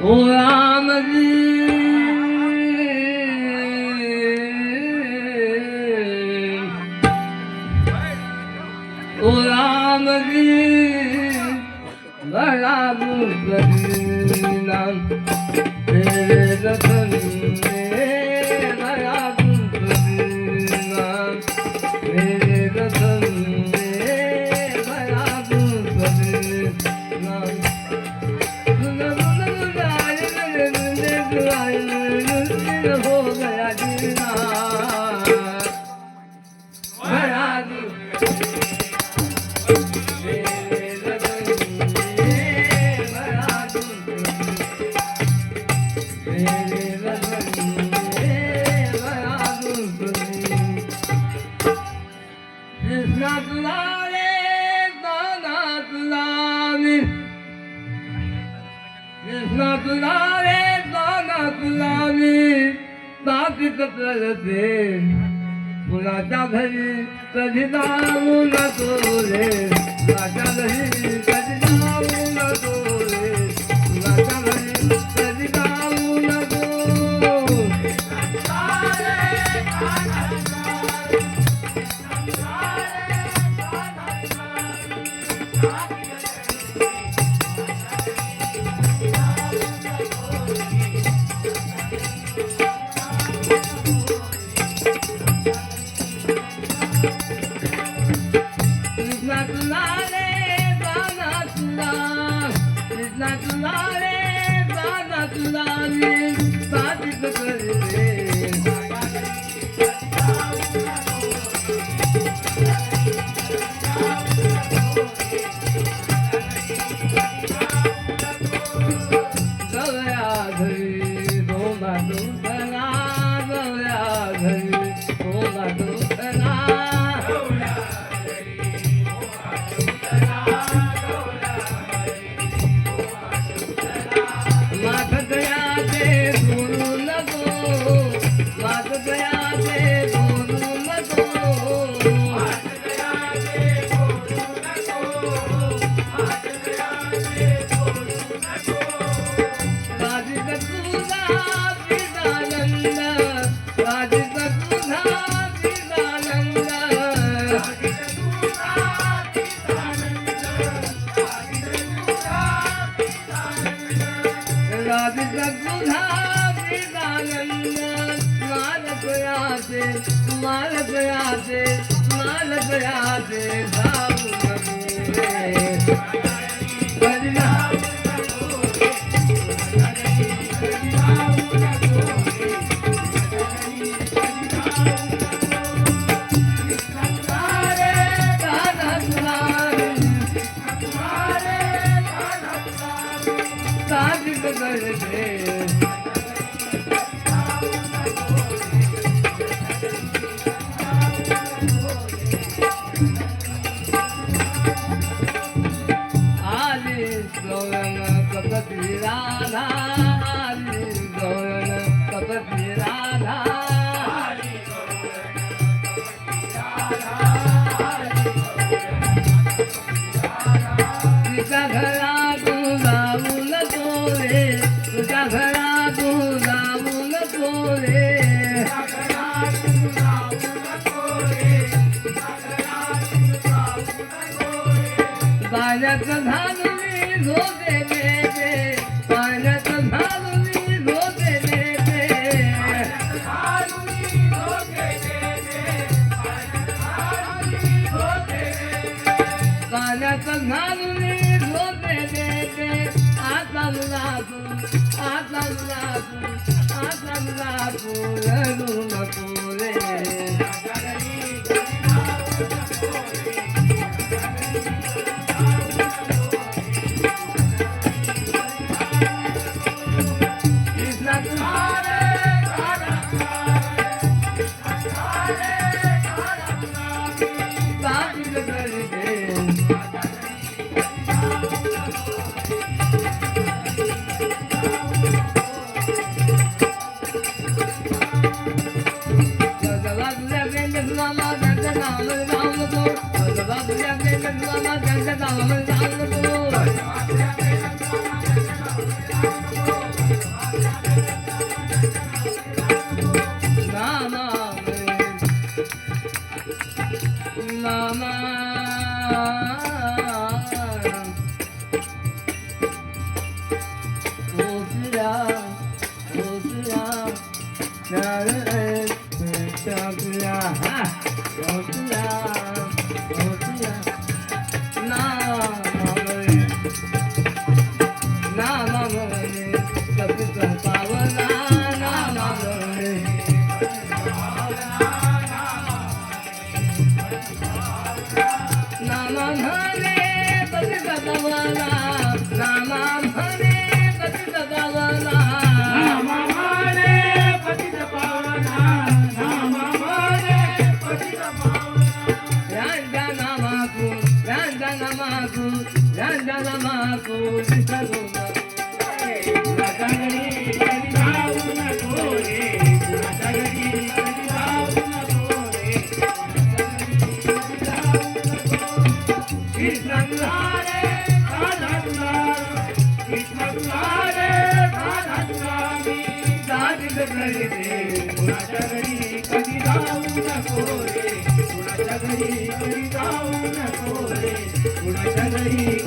ओ राम जी ओ राम जी बड़ा दुख नाम तेरे रतन में बड़ा दुख नाम तेरे रतन में बड़ा दुख नाम हो गया जीना बड़ा दुख मुलाच्या घरी कधी जाऊ नको रे मुलाच्या घरी कधी जाऊ नको रे मुलाच्या घरी कधी जाऊ नको ओसल्या ओसल्या प्यार ओसल्या ओसल्या ओसल्या नामामणे कपित पावना नामामणे नामामणे कपित पावना नामामणे कपित पावना नामामणे पतित पावना नामामणे पतित पावना यांच्या नामाकू विसरू कुणाच्या घरी कधी जाऊ नको रे कुणाच्या घरी कधी जाऊ नको रे कुणाच्या घरी कधी जाऊ नको कृष्ण तुला रे राधा तुला कृष्ण तुला रे राधा तुला मी साधित करते कुणाच्या घरी कधी जाऊ नको रे कुणाच्या घरी कधी जाऊ नको रे कुणाच्या घरी